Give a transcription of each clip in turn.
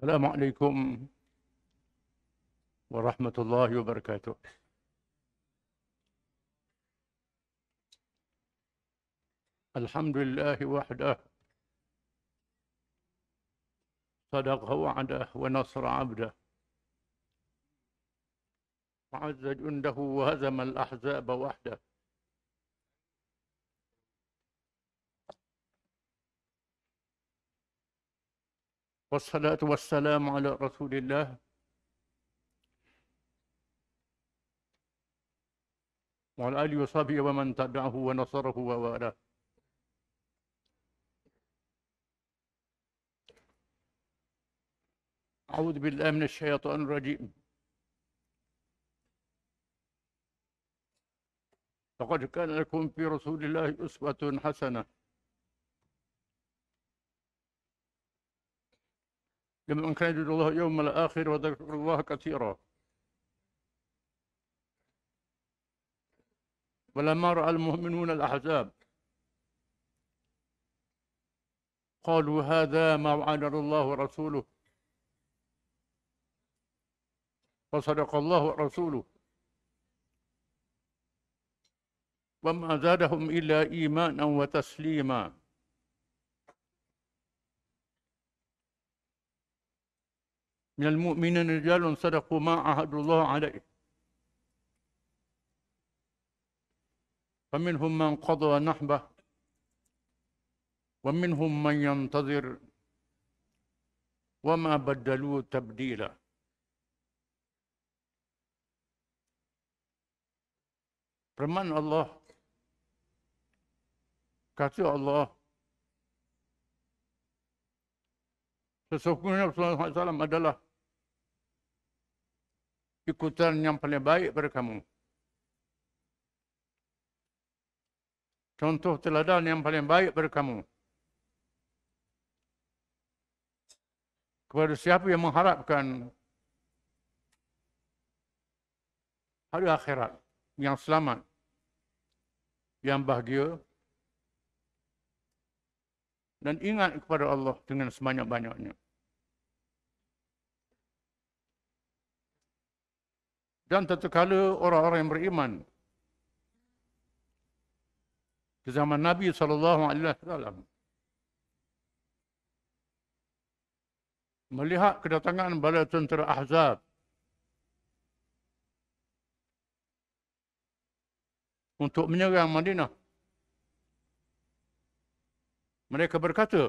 السلام عليكم ورحمة الله وبركاته. الحمد لله وحده، صدق وعده ونصر عبده، وعز جنده وهزم الأحزاب وحده. والصلاة والسلام على رسول الله وعلى آله وصحبه ومن تبعه ونصره ووالاه. أعوذ بالله من الشيطان الرجيم. لقد كان لكم في رسول الله أسوة حسنة لمن كان يرجو الله يوم الآخر وذكر الله كثيرا. ولما رأى المؤمنون الأحزاب قالوا هذا ما وعدنا الله ورسوله وصدق الله ورسوله وما زادهم إلا إيمانا وتسليما. من المؤمنين رجال صدقوا ما عاهدوا الله عليه فمنهم من قضى نحبه ومنهم من ينتظر وما بدلوا تبديلا. Firman Allah, kata Allah, sesungguhnya Rasulullah SAW adalah ikutan yang paling baik pada kamu, contoh teladan yang paling baik pada kamu. Kepada siapa yang mengharapkan hari akhirat yang selamat, yang bahagia, dan ingat kepada Allah dengan sebanyak-banyaknya. Dan tatkala orang-orang yang beriman di zaman Nabi SAW melihat kedatangan bala tentera Ahzab untuk menyerang Madinah, mereka berkata,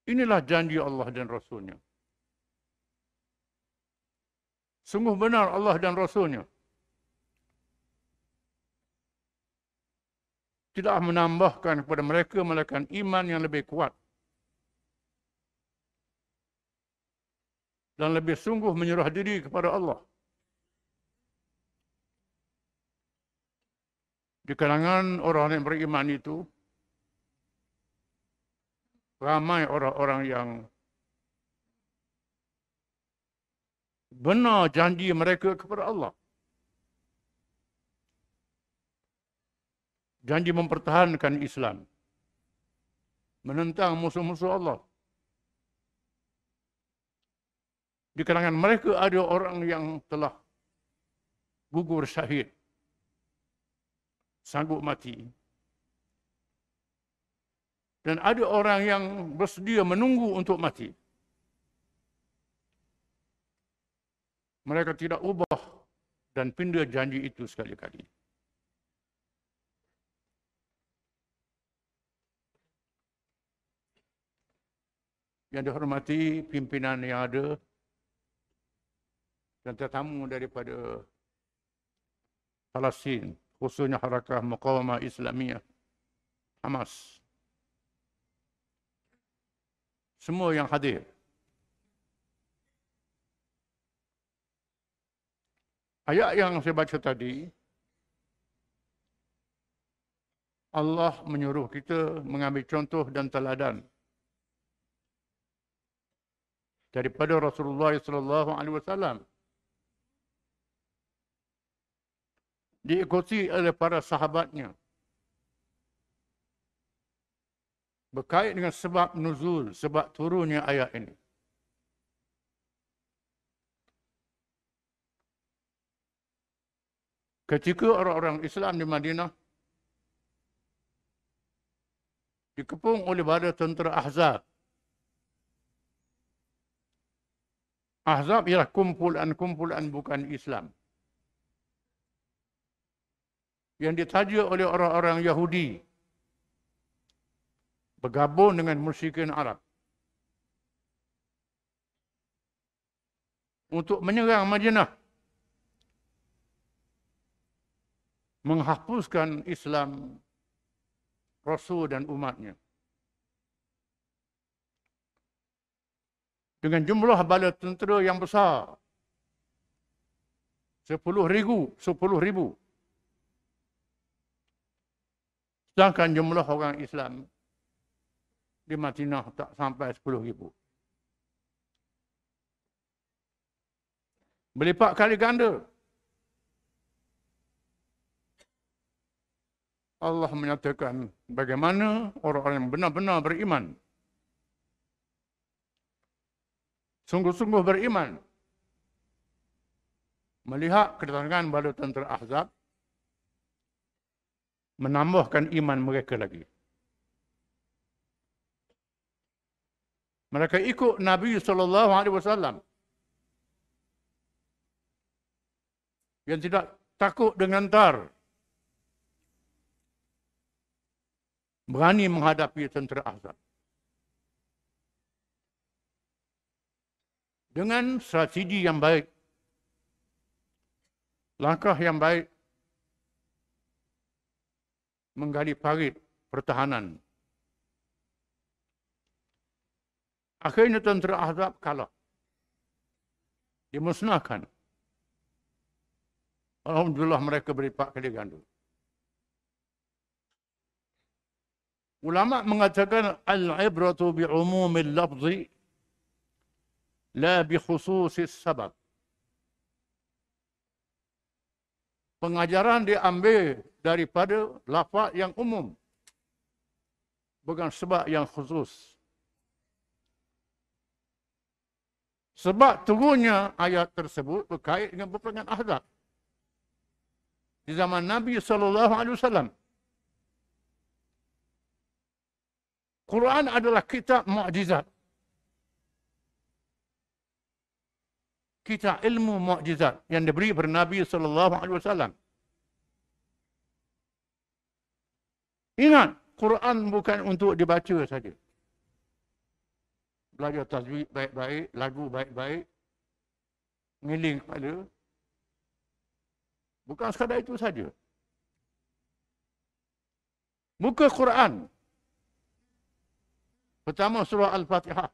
inilah janji Allah dan Rasulnya. Sungguh benar Allah dan Rasulnya tidak menambahkan kepada mereka melainkan iman yang lebih kuat dan lebih sungguh menyerah diri kepada Allah. Di kalangan orang yang beriman itu, ramai orang-orang yang benar janji mereka kepada Allah. Janji mempertahankan Islam, menentang musuh-musuh Allah. Di kalangan mereka ada orang yang telah gugur syahid, sanggup mati. Dan ada orang yang bersedia menunggu untuk mati. Mereka tidak ubah dan pindah janji itu sekali-kali. Yang dihormati pimpinan yang ada dan tetamu daripada Palestin, khususnya Harakah Muqawamah Islamiyah, Hamas. Semua yang hadir. Ayat yang saya baca tadi, Allah menyuruh kita mengambil contoh dan teladan daripada Rasulullah SAW, diikuti oleh para sahabatnya, berkait dengan sebab nuzul, sebab turunnya ayat ini. Ketika orang-orang Islam di Madinah dikepung oleh bala tentera Ahzab. Ahzab ialah kumpulan-kumpulan bukan Islam yang ditaja oleh orang-orang Yahudi bergabung dengan musyrikin Arab untuk menyerang Madinah, menghapuskan Islam, Rasul dan umatnya. Dengan jumlah bala tentera yang besar, 10,000. Sedangkan jumlah orang Islam di Madinah tak sampai 10,000. Berlipat kali ganda. Allah menyatakan bagaimana orang-orang yang benar-benar beriman, sungguh-sungguh beriman, melihat kedatangan bala tentera Ahzab, menambahkan iman mereka lagi. Mereka ikut Nabi SAW yang tidak takut dengan tar, berani menghadapi tentera Ahzab. Dengan strategi yang baik, langkah yang baik, menggali parit pertahanan. Akhirnya tentera Ahzab kalah. Dimusnahkan. Alhamdulillah mereka berlipat kali ganda. Ulama mengatakan al-ibratu bi'umumil lafzi la bi khususis sabab. Pengajaran diambil daripada lafaz yang umum, bukan sebab yang khusus. Sebab turunnya ayat tersebut berkait dengan peperangan Ahzab di zaman Nabi SAW. Quran adalah kitab mukjizat. Kitab ilmu mukjizat yang diberi kepada Nabi SAW. Ingat, Quran bukan untuk dibaca saja. Belajar tajwid baik-baik, lagu baik-baik, ngiling kepala. Bukan sekadar itu saja. Muka Quran. Pertama surah Al-Fatihah.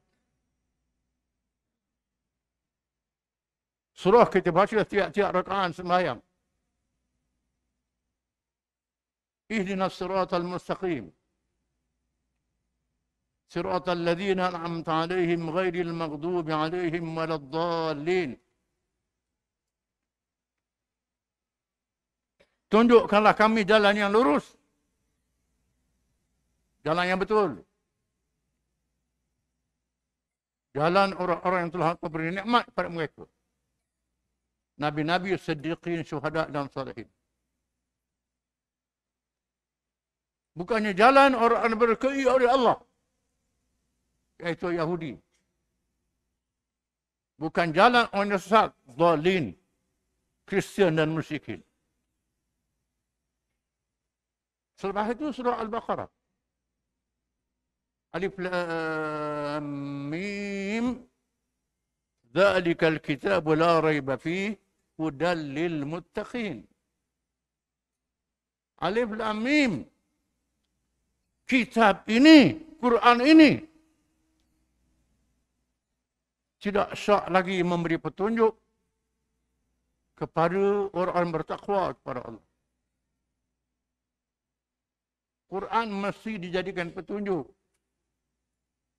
Surah kita baca tiap-tiap rakaat sembahyang. Ihdinas siratal mustaqim. Siratal ladzina an'amta 'alaihim ghairil maghdubi 'alaihim waladdallin. Tunjukkanlah kami jalan yang lurus. Jalan yang betul. Jalan orang-orang yang telah memberi nikmat kepada mereka. Nabi-nabi, siddiqin, syuhada dan salihin. Bukannya jalan orang berkei oleh Allah, iaitu Yahudi. Bukan jalan orang yang sesat, dhalin, Kristian dan musyrikin. Selepas itu surah Al-Baqarah. Alif Lam Mim. Dzalikal kitabu la raiba fihi hudal lil muttaqin. Alif Lam Mim. Kitab ini, Quran ini tidak syak lagi memberi petunjuk kepada orang bertakwa kepada Allah. Quran mesti dijadikan petunjuk.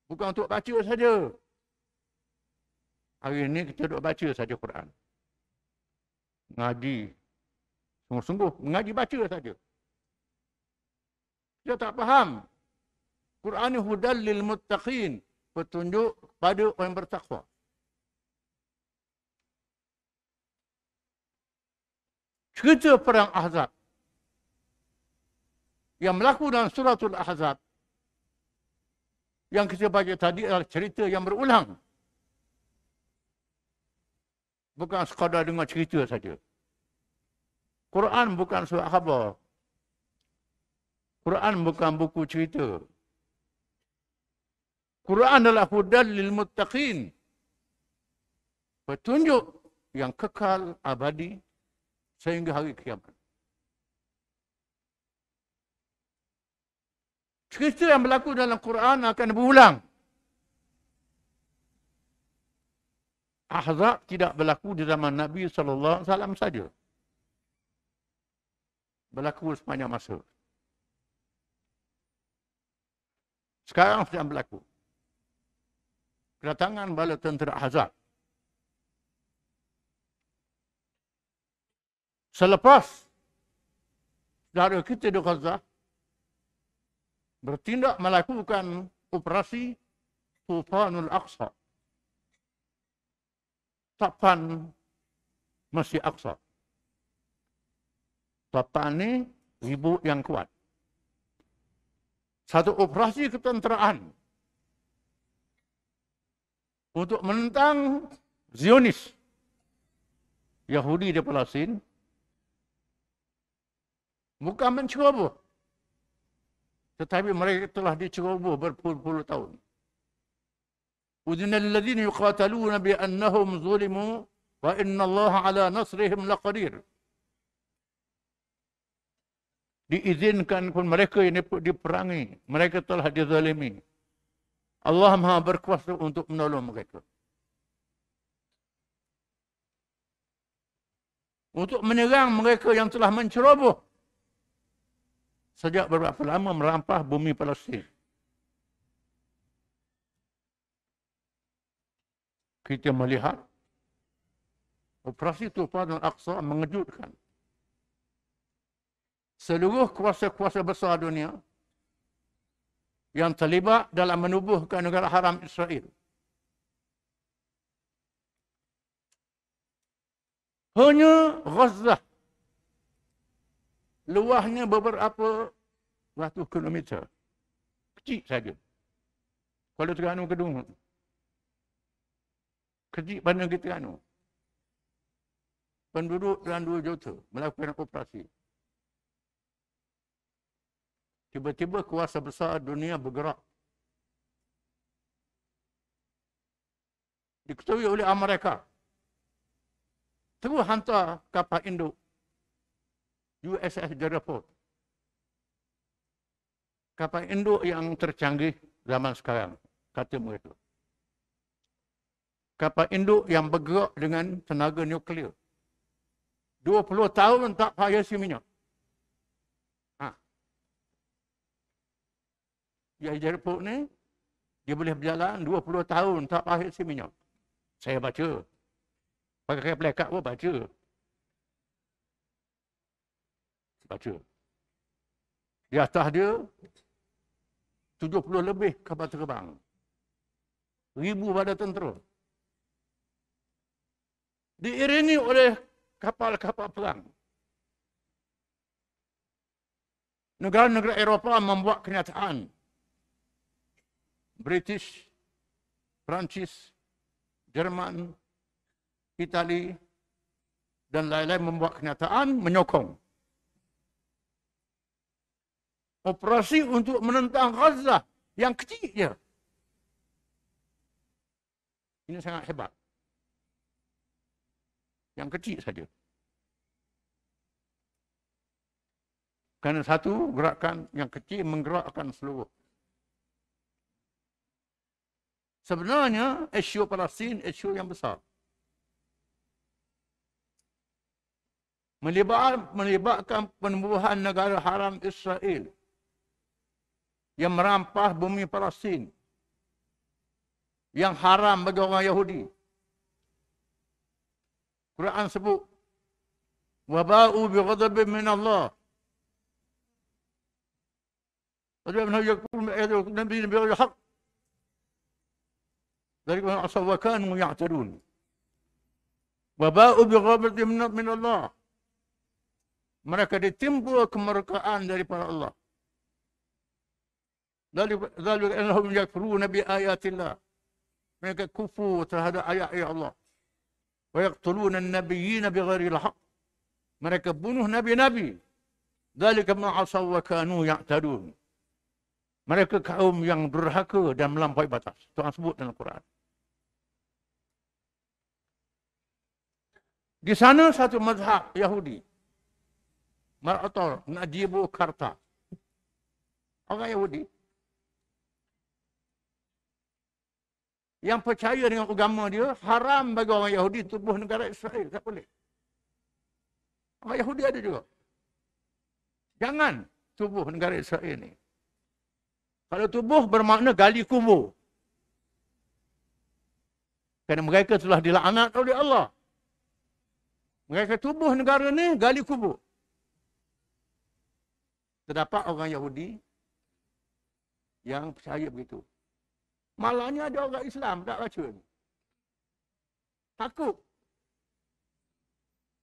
Bukan untuk baca saja. Hari ini kita duduk baca saja Quran. Ngaji. Sungguh-sungguh, mengaji baca saja. Kita tak faham. Quran ini hudal lil muttaqin, petunjuk pada orang yang bertakwa. Cerita perang Ahzab yang berlaku dalam suratul Ahzab yang kita baca tadi adalah cerita yang berulang. Bukan sekadar dengar cerita saja. Quran bukan surat khabar. Quran bukan buku cerita. Quran adalah hudal lil muttaqin. Petunjuk yang kekal abadi sehingga hari kiamat. Cerita yang berlaku dalam Quran akan berulang. Ahzab tidak berlaku di zaman Nabi SAW saja. Berlaku sepanjang masa. Sekarang sedang berlaku. Kedatangan bala tentera Ahzab. Selepas saudara kita di Gaza bertindak melakukan operasi Tufanul Aqsa. Tapan Masjid Aqsa. Tapan ini ribut yang kuat. Satu operasi ketenteraan untuk menentang Zionis Yahudi di Palestin. Bukan menceroboh, tetapi mereka telah diceroboh berpuluh-puluh tahun. Udhina alladhina yuqataluna bi annahum zulimu wa inna Allah ala nasrihim laqadir. Diizinkan pun mereka yang diperangi, mereka telah dizalimi. Allah Maha berkuasa untuk menolong mereka. Untuk menyerang mereka yang telah menceroboh sejak beberapa lama merampah bumi Palestin. Kita melihat operasi Tufanul Aqsa mengejutkan. Seluruh kuasa-kuasa besar dunia yang terlibat dalam menubuhkan negara haram Israel. Hanya Gaza luasnya beberapa ratus kilometer. Kecil saja. Kalau Terengganu Kedung. Kecil pada kita Terengganu. Penduduk dalam 2 juta melakukan operasi. Tiba-tiba kuasa besar dunia bergerak. Diketahui oleh Amerika. Terus hantar kapal induk USS Jereport. Kapal induk yang tercanggih zaman sekarang, kata mereka. Kapal induk yang bergerak dengan tenaga nuklear. 20 tahun tak payah isi minyak. USS Jereport ni, dia boleh berjalan 20 tahun tak payah isi minyak. Saya baca. Pakai pelekat pun baca. Baca. Di atas dia 70 lebih kapal terbang. 1000 badan tentera. Diiringi oleh kapal-kapal perang. Negara-negara Eropah membuat kenyataan. British, Perancis, Jerman, Itali dan lain-lain membuat kenyataan menyokong operasi untuk menentang Gaza yang kecil je. Ini sangat hebat. Yang kecil saja. Kerana satu gerakan yang kecil menggerakkan seluruh. Sebenarnya isu Palestin isu yang besar. Melibatkan penubuhan negara haram Israel yang merampas bumi Palestin yang haram bagi orang Yahudi. Quran sebut waba'u bighadabin min Allah. وَأَنَّهُمْ يَكْفُرُونَ بِآيَاتِ النَّبِيِّينَ بِغَيْرِ الْحَقِّ ذَلِكَ بِأَنَّهُمْ عَصَوْا وَكَانُوا يَعْتَدُونَ وَبَاءُوا بِغَضَبٍ مِّنَ اللَّهِ. Mereka ditimpa kemurkaan daripada Allah. ذَلِكَ أَنَّهُمْ يَكْفُرُونَ بِآيَاتِ اللَّهِ. Mereka kufur terhadap ayat-ayat Allah. وَيَقْتُلُونَ النَّبِيِّينَ بِغَيْرِ الْحَقِّ. Mereka bunuh nabi-nabi. ذَلِكَ مَا عَصَوْا وَكَانُوا يَعْتَدُونَ. Mereka kaum yang durhaka dan melampaui batas. Tuhan sebut dalam Quran. Di sana satu mazhab Yahudi. Atau Najibu Karta. Orang Yahudi. Yang percaya dengan agama dia, haram bagi orang Yahudi tubuh negara Israel. Tak boleh. Orang Yahudi ada juga. Jangan tubuh negara Israel ni. Kalau tubuh bermakna gali kubur. Kerana mereka telah dilaknat oleh Allah. Mereka tubuh negara ni gali kubur. Terdapat orang Yahudi yang percaya begitu. Malahnya ada orang Islam tak baca ni. Takut.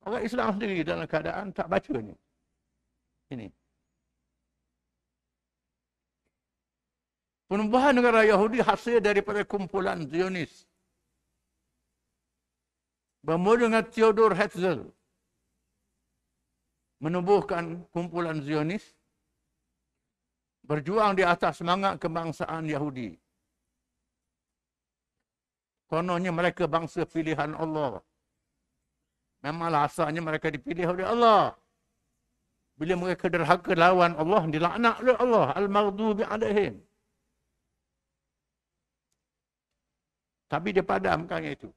Orang Islam sendiri dalam keadaan tak baca ni. Ini. Penubuhan negara Yahudi hasil daripada kumpulan Zionis. Bermula dengan Theodor Herzl menubuhkan kumpulan Zionis berjuang di atas semangat kebangsaan Yahudi. Kononnya mereka bangsa pilihan Allah. Memanglah asalnya mereka dipilih oleh Allah. Bila mereka derhaka lawan Allah, dilaknat oleh Allah. Al-Maghdubi alaihim. Tapi dia padamkan itu.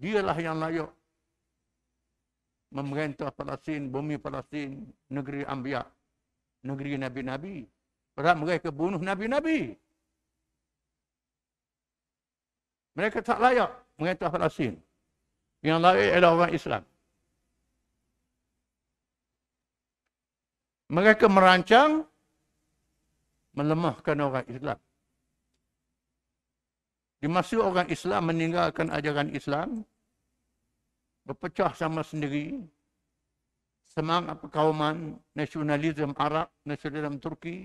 Dialah yang layak memerintah Palestin, bumi Palestin, negeri Anbiya, negeri Nabi-Nabi. Padahal mereka bunuh Nabi-Nabi. Mereka tak layak merintah Palestin. Yang layak adalah orang Islam. Mereka merancang melemahkan orang Islam. Di masa orang Islam meninggalkan ajaran Islam, berpecah sama sendiri, semangat perkauman, nasionalisme Arab, nasionalisme Turki,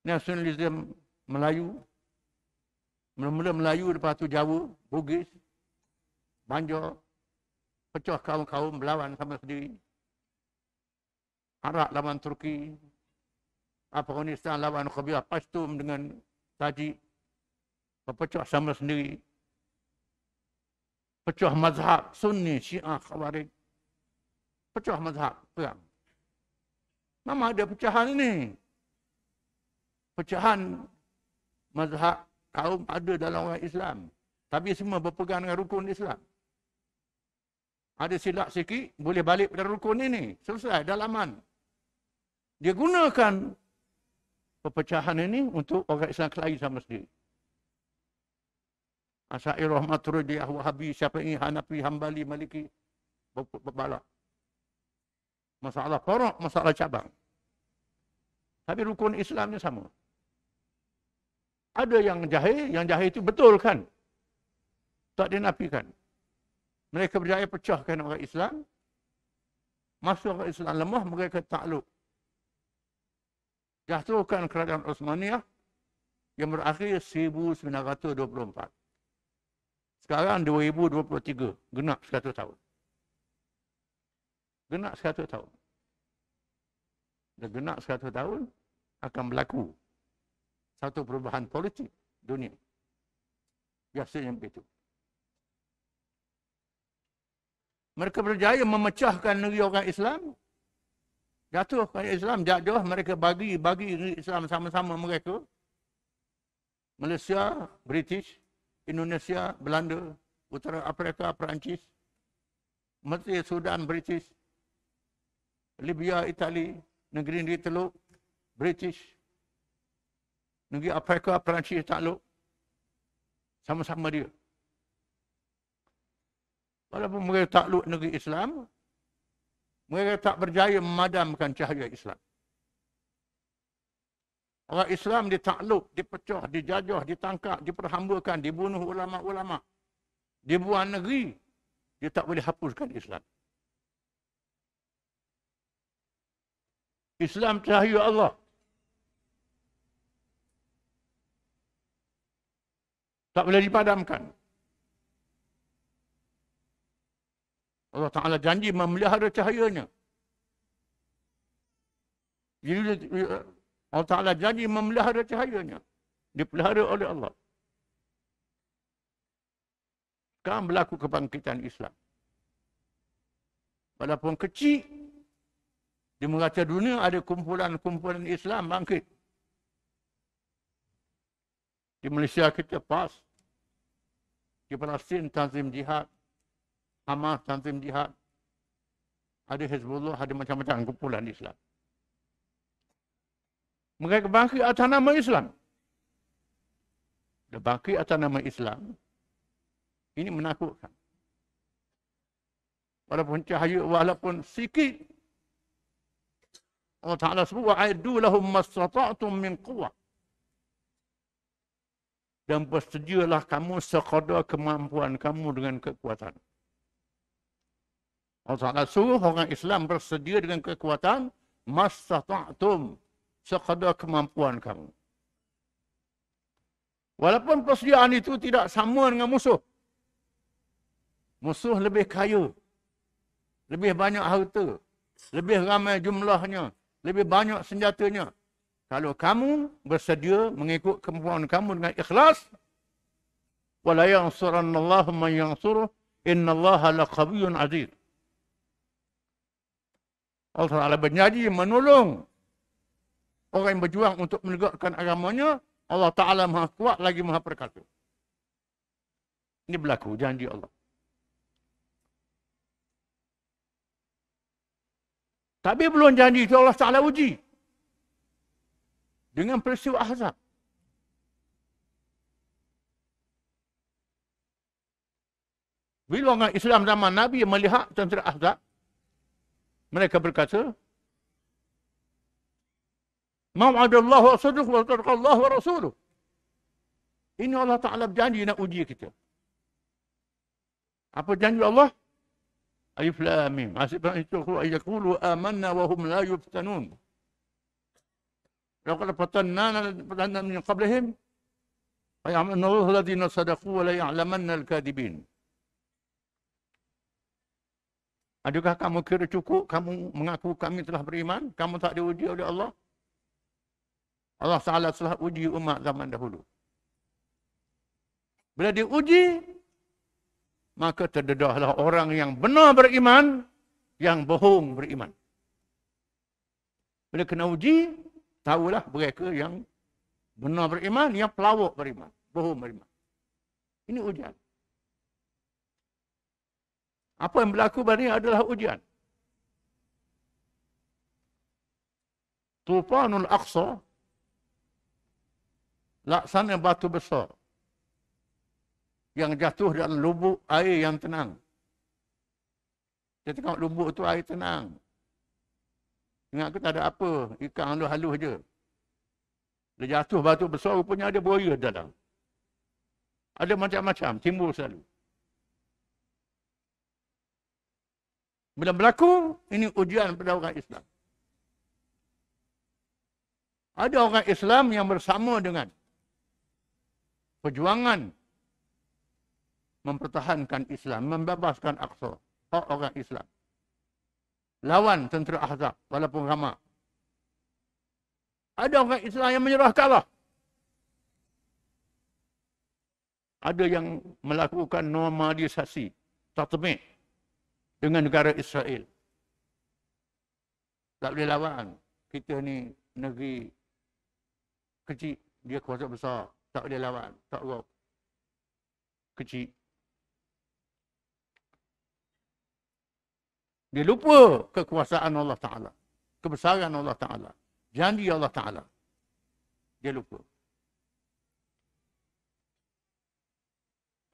nasionalisme Melayu, mula-mula Melayu, lepas tu Jawa, Bugis, Banjar, pecah kaum-kaum berlawan sama sendiri. Arab lawan Turki, Afghanistan lawan Kabilah Pashtun dengan Tajik, berpecah sama sendiri. Pecah mazhab Sunni, Syiah, Khawarij. Pecah mazhab, perang. Memang ada pecahan ini. Pecahan mazhab kaum ada dalam orang Islam. Tapi semua berpegang dengan rukun Islam. Ada silap sikit, boleh balik pada rukun ini. Selesai, dalaman. Dia gunakan perpecahan ini untuk orang Islam kelahi sama sendiri. Asy'ariyah, Maturidiyah, Wahabi, Syafi'i, Hanafi, Hambali, Maliki, berbalak. Masalah faraq, masalah cabang. Tapi rukun Islamnya sama. Ada yang jahil itu betul kan? Tak dinafikan. Mereka berjaya pecahkan orang Islam. Masa orang Islam lemah, mereka takluk. Jatuhkan kerajaan Osmaniyah yang berakhir 1924. Sekarang 2023, genap 100 tahun. Genap 100 tahun. Dan genap 100 tahun akan berlaku satu perubahan politik dunia. Biasanya begitu. Mereka berjaya memecahkan negeri orang Islam. Jatuhkan Islam, jatuh mereka bagi negeri Islam sama-sama mereka. Malaysia, British, Indonesia, Belanda, Utara Afrika, Perancis, Mesir, Sudan, British, Libya, Itali, negeri-negeri Teluk, British, negeri Afrika, Perancis takluk, sama-sama dia. Walaupun mereka takluk negeri Islam, mereka tak berjaya memadamkan cahaya Islam. Orang Islam ditakluk, dipecah, dijajah, ditangkap, diperhambakan, dibunuh ulama-ulama. Dibuang negeri, dia tak boleh hapuskan Islam. Islam cahaya Allah. Tak boleh dipadamkan. Allah Ta'ala janji memelihara cahayanya. Jadi Allah Ta'ala janji memelihara cahayanya. Dipelihara oleh Allah. Sekarang berlaku kebangkitan Islam. Walaupun kecil, di meraca dunia ada kumpulan-kumpulan Islam bangkit. Di Malaysia kita PAS. Di Palestin Tanzim Jihad. Hamas Tanzim Jihad. Ada Hezbollah, ada macam-macam kumpulan Islam. Mereka bangkit atas nama Islam. Dia bangkit atas nama Islam. Ini menakutkan. Walaupun cahaya, walaupun sikit. Allah Ta'ala sebut, وَعَيْدُوا لَهُمْ مَسْتَطَعْتُمْ مِنْ قُوَّةٍ. Dan bersedialah kamu sekadar kemampuan kamu dengan kekuatan. Allah Ta'ala suruh orang Islam bersedia dengan kekuatan, مَسْتَطَعْتُمْ. Sekadar kemampuan kamu. Walaupun persediaan itu tidak sama dengan musuh. Musuh lebih kaya. Lebih banyak harta. Lebih ramai jumlahnya. Lebih banyak senjatanya. Kalau kamu bersedia mengikut kemampuan kamu dengan ikhlas. وَلَا يَنْصُرَنَّ اللَّهُ مَنْ يَنْصُرُهُ إِنَّ اللَّهَ لَقَوِيٌّ عَزِيزٌ. Allah Ta'ala berjanji menolong orang yang berjuang untuk menegakkan agamanya. Allah Ta'ala maha kuat lagi maha perkasa. Ini berlaku janji Allah. Tapi belum janji itu Allah Ta'ala uji. Dengan peristiwa Ahzab. Bila orang Islam zaman Nabi melihat tentera Ahzab, mereka berkata, Ma'adallahu wa sadduq wa sadaqallahu wa rasuluh. Ini Allah Ta'ala berjanji nak uji kita. Apa janji Allah? Alif Lam Mim. Hasibna yaqulu amanna wa hum la yuftanun. Laqad fatanna min qablihim fa ya'lamanna Allahu alladhina sadaqu wa la ya'lamanna al-kadhibin. Adakah kamu kira cukup kamu mengaku kami telah beriman, kamu tak diuji oleh Allah? Allah Ta'ala telah uji umat zaman dahulu. Bila diuji, maka terdedahlah orang yang benar beriman, yang bohong beriman. Bila kena uji, tahulah mereka yang benar beriman, yang pelawak beriman, bohong beriman. Ini ujian. Apa yang berlaku pada ini adalah ujian. Tufanul Aqsa, laksana batu besar yang jatuh dalam lubuk air yang tenang. Kita tengok lubuk tu air tenang. Ingat ke tak ada apa, ikan halus-halus je. Dia jatuh batu besar, rupanya ada buaya dalam. Ada macam-macam, timbul selalu. Bila berlaku, ini ujian pada orang Islam. Ada orang Islam yang bersama dengan perjuangan mempertahankan Islam, membebaskan Aqsa, hak orang Islam. Lawan tentera Ahzab, walaupun ramai. Ada orang Islam yang menyerah kalah. Ada yang melakukan normalisasi, tatmik dengan negara Israel. Tak boleh lawan. Kita ni negeri kecil, dia kuasa besar. Tak boleh lawan. Tak boleh. Kecil. Dia lupa kekuasaan Allah Ta'ala. Kebesaran Allah Ta'ala. Janji Allah Ta'ala. Dia lupa.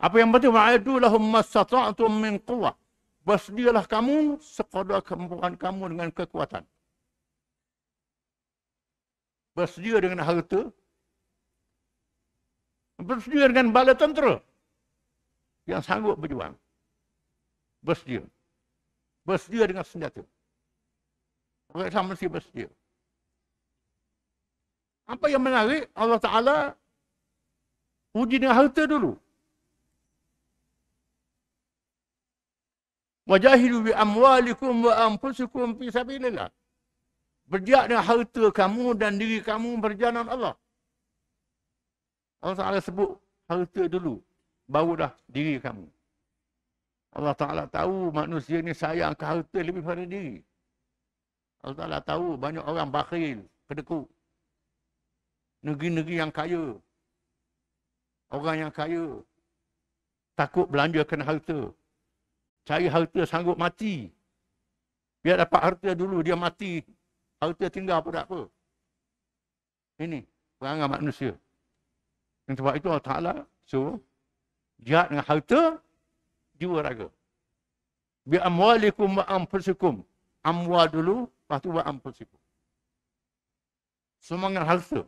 Apa yang betul? Wa'adu lahum mastata'atum min quwwah. Bersedialah kamu sekadar kemampuan kamu dengan kekuatan. bersedia dengan harta, bersedia dengan bala tentera yang sanggup berjuang. Bersedia. Bersedia dengan senjata. Orang Islam mesti bersedia. Apa yang menarik, Allah Ta'ala uji dengan harta dulu. Wajahidu bi amwalikum wa anfusikum fi sabilillah. Berjihad dengan harta kamu dan diri kamu berjalan Allah. Allah Ta'ala sebut harta dulu, barulah diri kamu. Allah Ta'ala tahu manusia ni sayang ke harta lebih pada diri. Allah Ta'ala tahu banyak orang bakhil, kedekut. Negeri-negeri yang kaya, orang yang kaya, takut belanjakan harta. Cari harta sanggup mati. Biar dapat harta dulu, dia mati. Harta tinggal pun tak apa. Ini perangai manusia. Yang sebab itu Allah Ta'ala suruh jihad dengan harta, jiwa raga. Bi amwalikum wa anfusikum. Amwal dulu, lepas tu wa anfusikum. Semangat harta.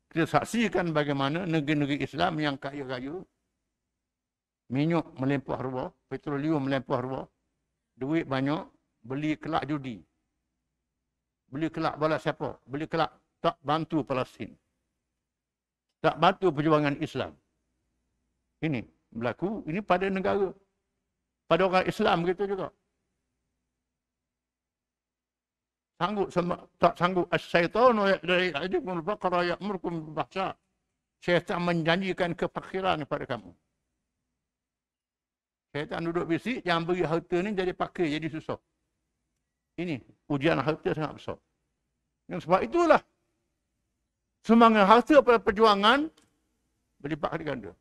Kita saksikan bagaimana negeri-negeri Islam yang kaya-kaya, minyak melimpah ruah, petroleum melimpah ruah, duit banyak, beli kelak judi. Beli kelak balas siapa? Beli kelak tak bantu Palestin. Tak bantu perjuangan Islam. Ini berlaku, ini pada negara. Pada orang Islam gitu juga. Tak sanggup syaitan ya'idkum al-faqra ya'murukum bil-fahsya. Syaitan menjanjikan kefakiran kepada kamu. Syaitan duduk bisik, jangan beri harta ni jadi pakai, jadi susah. Ini ujian harta sangat besar. Yang sebab itulah semangat harta pada perjuangan berlipat kali ganda.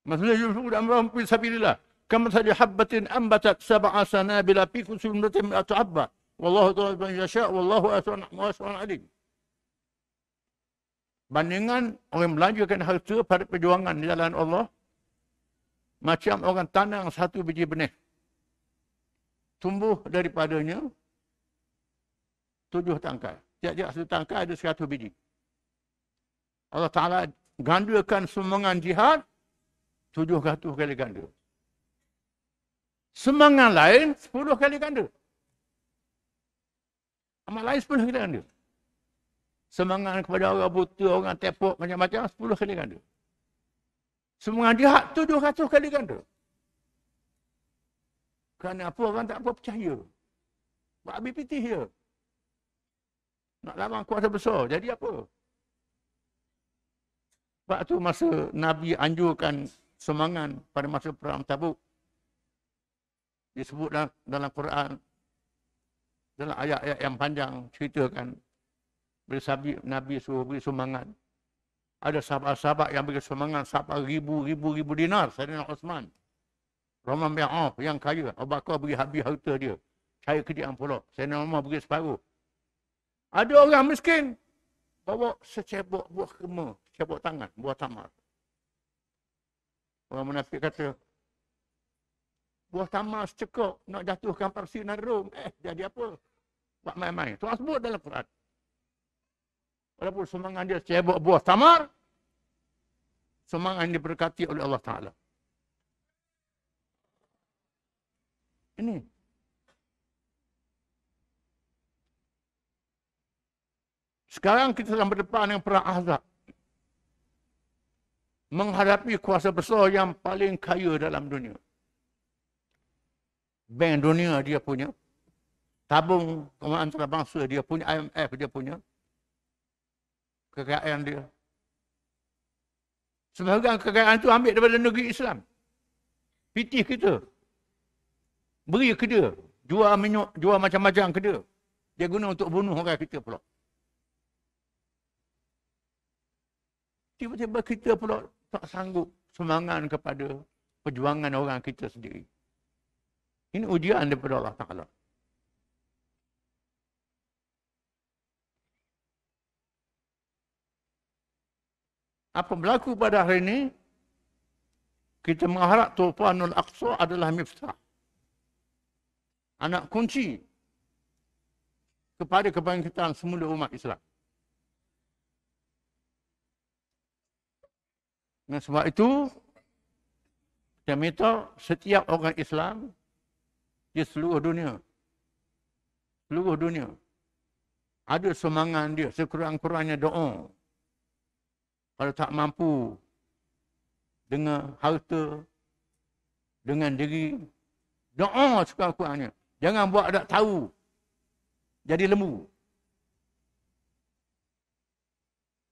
Maksudnya yusuf dan amrahum fi sabilillah. Kama sadi habbatin ambatat sab'a sanabila fi kulli sunnatin mi'atu habba. Wallahu ta'ala man yasha' wallahu aswan alim. Bandingan orang belanjakan harta pada perjuangan di jalan Allah, macam orang tanam satu biji benih. Tumbuh daripadanya 7 tangkai. Tiap-tiap satu tangkai ada 100 biji. Allah Ta'ala gandakan semangat jihad 700 kali ganda. Semangat lain 10 kali ganda. Amal lain 10 kali ganda. Semangat kepada orang buta, orang tepuk, macam-macam 10 kali ganda. Semangat jihad 700 kali ganda. Kerana apa? Orang tak apa percaya. Buat habis pitih dia. Nak lawan kuasa besar. Jadi apa? Sebab tu masa Nabi anjurkan semangat pada masa perang Tabuk. Disebut dalam Quran. Dalam ayat-ayat yang panjang ceritakan. Bila Nabi suruh beri semangat. Ada sahabat-sahabat yang beri semangat sampai ribu dinar. Sayyidina Osman. Rahman bin Auf yang kaya. Abu Bakar beri habis harta dia. Cari kerjaan pula. Sayyidina Umar beri separuh. Ada orang miskin. Bawa secebok buah kurma. Secebok tangan. Buah tamar. Orang munafik kata. Buah tamar secekok. Nak jatuhkan Parsi dan Rom. Jadi apa? Buat main-main. Tuan sebut dalam Quran. Walaupun semangat dia cebok buah tamar, semangat yang diberkati oleh Allah Ta'ala. Ini. Sekarang kita sedang berdepan dengan perang Ahzab. Menghadapi kuasa besar yang paling kaya dalam dunia. Bank dunia dia punya. Tabung antarabangsa dia punya. IMF dia punya. Kekayaan dia. Sebahagian kekayaan itu ambil daripada negeri Islam. Pitih kita. Beri ke dia. Jual minyak, jual macam-macam ke dia. Dia guna untuk bunuh orang kita pula. Tiba-tiba kita pula tak sanggup semangat kepada perjuangan orang kita sendiri. Ini ujian daripada Allah Ta'ala. Apa berlaku pada hari ini? Kita mengharap Tufanul Aqsa adalah miftah. anak kunci kepada kebangkitan semula umat Islam. Dan sebab itu, saya minta setiap orang Islam di seluruh dunia, ada semangat dia, sekurang-kurangnya doa. Kalau tak mampu dengan harta, dengan diri, doa sekurang-kurangnya. Jangan buat tak tahu, jadi lembu.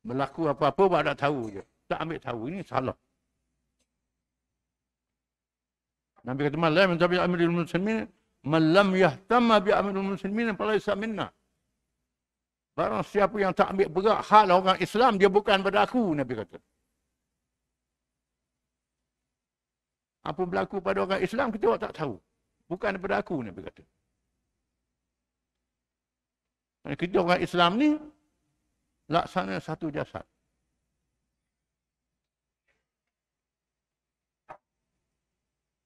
Berlaku apa-apa buat tak tahu je. Tak ambil tahu, ini salah. Nabi kata, "Man lam yahtam bi amril muslimin, man lam yahtamma bi amril muslimin falaysa minna." Barang siapa yang tak ambil berat hal orang Islam, dia bukan pada aku, Nabi kata. Apa berlaku pada orang Islam, kita tak tahu. Bukan daripada aku, Nabi kata. Kita orang Islam ni, laksana satu jasad.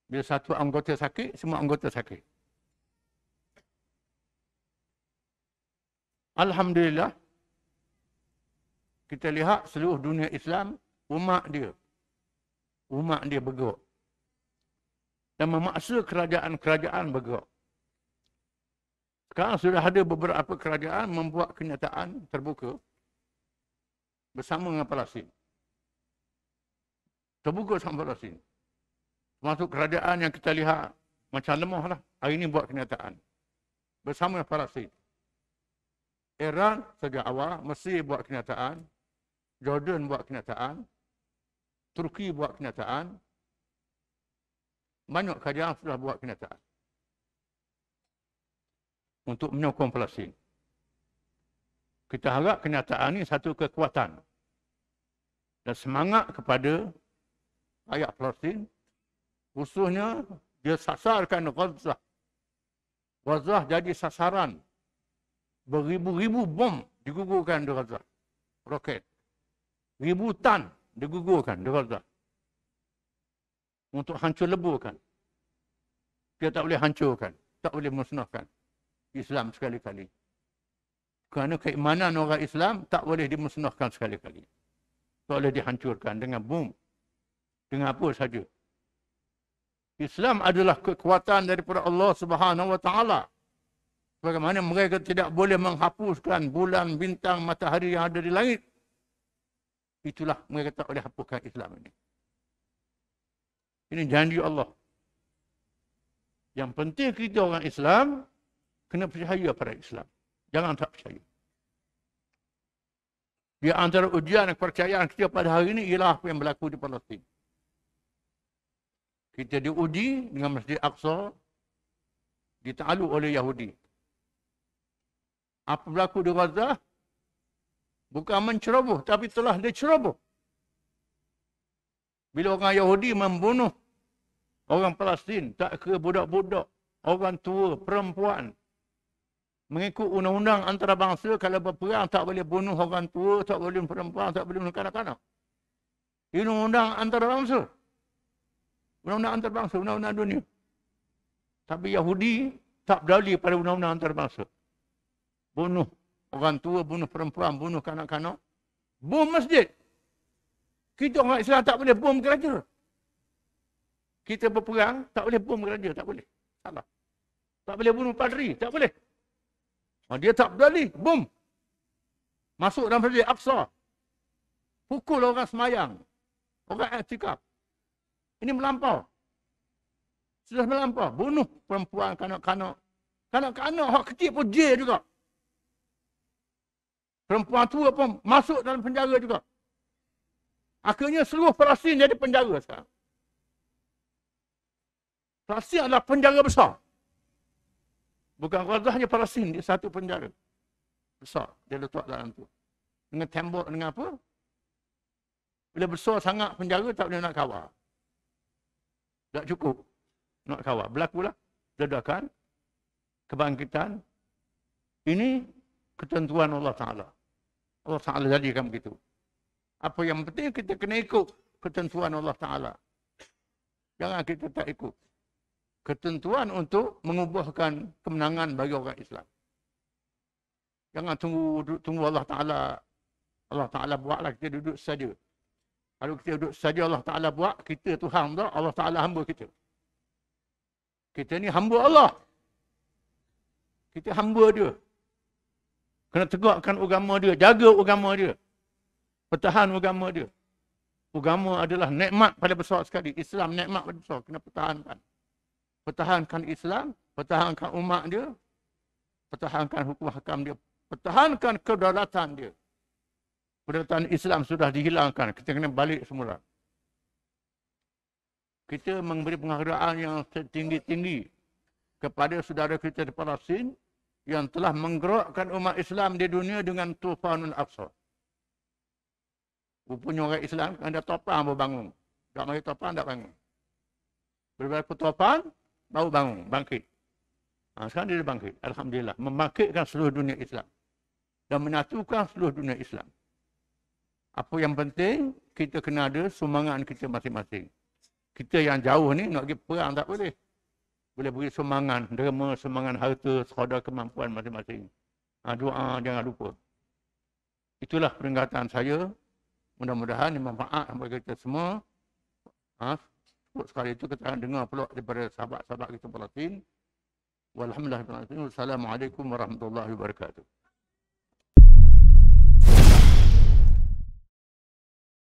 Bila satu anggota sakit, semua anggota sakit. Alhamdulillah, kita lihat seluruh dunia Islam, umat dia bergerak. Dan memaksa kerajaan-kerajaan bergerak. Sekarang sudah ada beberapa kerajaan membuat kenyataan terbuka bersama dengan Palestin. Terbuka sama Palestin. Termasuk kerajaan yang kita lihat macam lemah lah. Hari ini buat kenyataan. Bersama Palestin. Iran sejak awal, Mesir buat kenyataan. Jordan buat kenyataan. Turki buat kenyataan. Banyak kerajaan sudah buat kenyataan. Untuk menyokong Palestin. Kita harap kenyataan ini satu kekuatan. Dan semangat kepada rakyat Palestin. Khususnya, dia sasarkan Gaza. Gaza jadi sasaran. Beribu-ribu bom digugurkan di Gaza. Roket. Ribu tan digugurkan di Gaza. Untuk hancur leburkan. Dia tak boleh hancurkan. Tak boleh musnahkan Islam sekali-kali. Kerana keimanan orang Islam tak boleh dimusnahkan sekali-kali. Tak boleh dihancurkan dengan bom. Dengan apa saja. Islam adalah kekuatan daripada Allah Subhanahu Wa Taala. Bagaimana mereka tidak boleh menghapuskan bulan, bintang, matahari yang ada di langit. Itulah mereka tak boleh hapuskan Islam ini. Ini janji Allah. Yang penting kita orang Islam kena percaya pada Islam. Jangan tak percaya. Di antara ujian dan kepercayaan kita pada hari ini ialah apa yang berlaku di Palestin. Kita diuji dengan Masjid Aqsa ditakluk oleh Yahudi. Apa berlaku di Gaza? Bukan menceroboh, tapi telah diceroboh. Bila orang Yahudi membunuh orang Palestin, tak kira budak-budak, orang tua, perempuan. Mengikut undang-undang antarabangsa, kalau berperang tak boleh bunuh orang tua, tak boleh bunuh perempuan, tak boleh bunuh kanak-kanak. Ini undang-undang antarabangsa. Undang-undang antarabangsa, undang-undang dunia. Tapi Yahudi tak berdali pada undang-undang antarabangsa. Bunuh orang tua, bunuh perempuan, bunuh kanak-kanak. Bom masjid. Kita orang Islam tak boleh bom gereja. Kita berperang, tak boleh bom gereja, tak boleh. Salah. Tak boleh bunuh padri, tak boleh. Dia tak berdali, bom. Masuk dalam Masjid Aqsa. Pukul orang semayang. Orang i'tikaf. Ini melampau. Sudah melampau. Bunuh perempuan, kanak-kanak. Kanak-kanak, hak kecil pun jail juga. Perempuan tua pun masuk dalam penjara juga. Akhirnya seluruh Palestin jadi penjara sekarang. Palestin adalah penjara besar. Bukan Gaza hanya Palestin, dia satu penjara. Besar, dia letak dalam tu. Dengan tembok, dengan apa? Bila besar sangat penjara, tak boleh nak kawal. Tak cukup nak kawal. Berlakulah ledakan, kebangkitan. Ini ketentuan Allah Ta'ala. Allah Ta'ala jadikan begitu. Apa yang penting kita kena ikut ketentuan Allah Ta'ala. Jangan kita tak ikut. ketentuan untuk mengubuhkan kemenangan bagi orang Islam. Jangan tunggu Allah Ta'ala. Allah Ta'ala buatlah, kita duduk saja. Kalau kita duduk saja Allah Ta'ala buat, kita Tuhan tak, Allah Ta'ala hamba kita. Kita ni hamba Allah. Kita hamba dia. Kena tegakkan agama dia, jaga agama dia. Pertahan agama dia. Agama adalah nikmat pada besar sekali. Islam nikmat pada besar, kena pertahankan. Pertahankan Islam, pertahankan umat dia, pertahankan hukum hakam dia, pertahankan kedaulatan dia. Kedaulatan Islam sudah dihilangkan, kita kena balik semula. Kita memberi penghargaan yang setinggi-tinggi kepada saudara kita di Palestin yang telah menggerakkan umat Islam di dunia dengan Tufanul Aqsa. Rupanya orang Islam ada topan baru bangun. Tak mari topan tak bangun. Berlaku topan baru bangun, bangkit. Sekarang dia bangkit. Alhamdulillah. Membangkitkan seluruh dunia Islam. Dan menyatukan seluruh dunia Islam. Apa yang penting, kita kena ada sumbangan kita masing-masing. Kita yang jauh ni nak pergi perang tak boleh. Boleh beri sumbangan, derma, sumbangan harta, sekadar kemampuan masing-masing. Doa jangan lupa. Itulah peringatan saya. Mudah-mudahan ini manfaat bagi kita semua. Sekali itu kita akan dengar pula daripada sahabat-sahabat kita Palestin. Walhamdulillah. Wassalamualaikum warahmatullahi wabarakatuh.